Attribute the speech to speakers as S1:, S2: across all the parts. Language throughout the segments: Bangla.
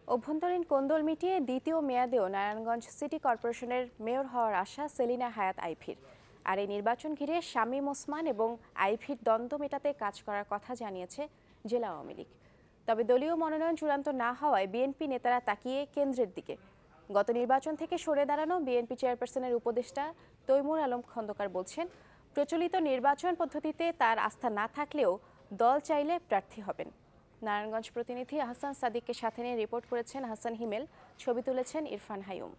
S1: অভ্যন্তরীণ কোন্দল মিটিয়ে দ্বিতীয় মেয়াদেও নারায়ণগঞ্জ সিটি কর্পোরেশনের মেয়র হওয়ার আশা সেলিনা হায়াৎ আইভীর। আর এই নির্বাচন ঘিরে শামীম ওসমান এবং আইভীর দ্বন্দ্ব মেটাতে কাজ করার কথা জানিয়েছে জেলা আওয়ামী লীগ। তবে দলীয় মনোনয়ন চূড়ান্ত না হওয়ায় বিএনপি নেতারা তাকিয়ে কেন্দ্রের দিকে। গত নির্বাচন থেকে সরে দাঁড়ানো বিএনপি চেয়ারপারসনের উপদেষ্টা তৈমুর আলম খন্দকার বলছেন, প্রচলিত নির্বাচন পদ্ধতিতে তার আস্থা না থাকলেও দল চাইলে প্রার্থী হবেন। নারায়ণগঞ্জ প্রতিনিধি হাসান সাদিককে সাথে নিয়ে রিপোর্ট করেছেন হাসান হিমেল, ছবি তুলেছেন ইরফান হায়ুম।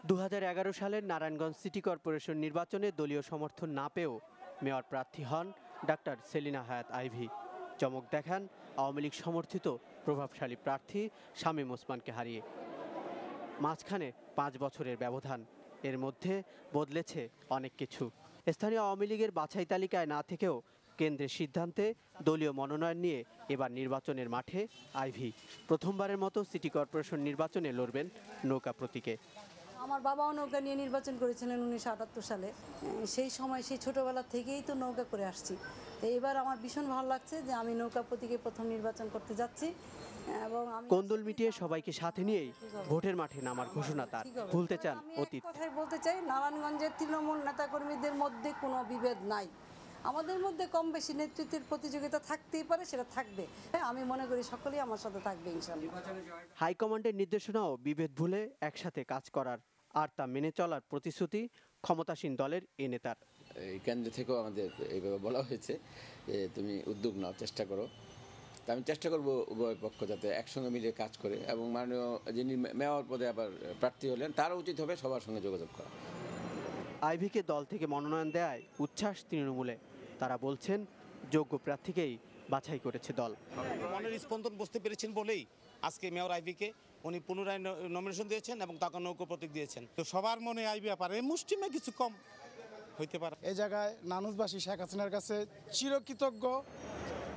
S2: 2011 সালের নারায়ণগঞ্জ সিটি কর্পোরেশন নির্বাচনে দলীয় সমর্থন না পেয়েও মেয়র প্রার্থী হন ডাক্তার সেলিনা হায়াৎ আইভী। চমক দেখান আওয়ামী লীগ সমর্থিত প্রভাবশালী প্রার্থী শামীম ওসমানকে হারিয়ে। মাঝখানে 5 বছরের ব্যবধান, এর মধ্যে বদলেছে অনেক কিছু। স্থানীয় আওয়ামী লীগের বাছাই তালিকায় না থেকেও কেন্দ্রের সিদ্ধান্তে দলীয় মনোনয়ন নিয়ে এবার নির্বাচনের মাঠে আইভী। প্রথমবারের মতো সিটি কর্পোরেশন নির্বাচনে লড়বেন নৌকা প্রতীকে।
S3: আমার বাবাও নৌকা নিয়ে নির্বাচন করেছিলেন 1978 সালে। সেই সময় সেই ছোটোবেলা থেকেই তো নৌকা করে আসছি। তো এবার আমার ভীষণ ভালো লাগছে যে আমি নৌকা প্রতীকে প্রথম নির্বাচন করতে যাচ্ছি। এবং
S2: কোন্দল মিটিয়ে সবাইকে সাথে নিয়েই ভোটের মাঠে নামার ঘোষণা তার। ভুলতে চান অতীত।
S3: কথাই বলতে চাই, নারায়ণগঞ্জের তৃণমূল নেতাকর্মীদের মধ্যে কোনো বিভেদ নাই। আমাদের মধ্যে কম বেশি নেতৃত্বের প্রতিযোগিতা থাকতেই পারে, সেটা থাকবে। আমি মনে করি সকলেই আমার সাথে থাকবে ইনশাআল্লাহ।
S2: হাইকমান্ডের নির্দেশনাও বিভেদ ভুলে একসাথে কাজ করার আর তা মেনে চলার প্রতিশ্রুতি ক্ষমতাসীন দলের এ নেতার।
S4: এই কেন্দ্র থেকেও আমাদের এইভাবে বলা হয়েছে যে তুমি উদ্যোগ নাও, চেষ্টা করো। তা আমি চেষ্টা করব উভয় পক্ষ যাতে একসঙ্গে মিলে কাজ করে, এবং মাননীয় যিনি মেয়র পদে আবার প্রার্থী হলেন তারও উচিত হবে সবার সঙ্গে যোগাযোগ করা।
S2: আইভীকে দল থেকে মনোনয়ন দেয় উচ্ছ্বাস তৃণমূলে। তারা বলছেন যোগ্য প্রার্থীকেই বাছাই করেছে দল।
S5: মনের স্পন্দন বুঝতে পেরেছেন বলেই আজকে মেয়র আইভীকে উনি পুনরায় নমিনেশন দিয়েছেন এবং তাকে নৌকা প্রতীক দিয়েছেন। তো সবার মনে আইভী পারে মুষ্টিমে কিছু কম হইতে পারে।
S6: এই জায়গায় নানুশবাসী শেখ হাসিনার কাছে চিরকৃতজ্ঞ।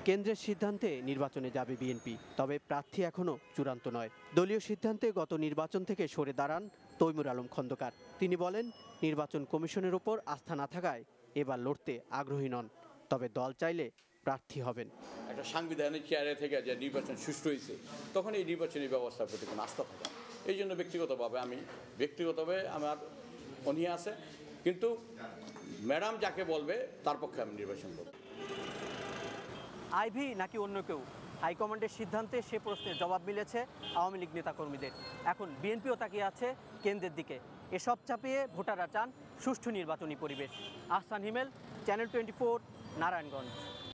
S2: কেন্দ্রের সিদ্ধান্তে নির্বাচনে যাবে বিএনপি, তবে প্রার্থী এখনও চূড়ান্ত নয়। দলীয় সিদ্ধান্তে গত নির্বাচন থেকে সরে দাঁড়ান তৈমুর আলম খন্দকার। তিনি বলেন, নির্বাচন কমিশনের ওপর আস্থা না থাকায় এবার লড়তে আগ্রহী নন, তবে দল চাইলে প্রার্থী হবেন।
S7: একটা সাংবিধানিক চেয়ারে থেকে যে নির্বাচন সুষ্ঠু হয়েছে, তখন এই নির্বাচনী ব্যবস্থার প্রতি কোনো আস্থা থাকে। এই জন্য ব্যক্তিগতভাবে আমার অনীহা আছে, কিন্তু ম্যাডাম যাকে বলবে তার পক্ষে আমি নির্বাচন করব।
S2: আইভী নাকি অন্য কেউ, হাইকমান্ডের সিদ্ধান্তে সে প্রশ্নের জবাব মিলেছে আওয়ামী লীগ নেতাকর্মীদের। এখন বিএনপিও তাকিয়ে আছে কেন্দ্রের দিকে। এসব চাপিয়ে ভোটাররা চান সুষ্ঠু নির্বাচনী পরিবেশ। আহসান হিমেল, চ্যানেল 24, নারায়ণগঞ্জ।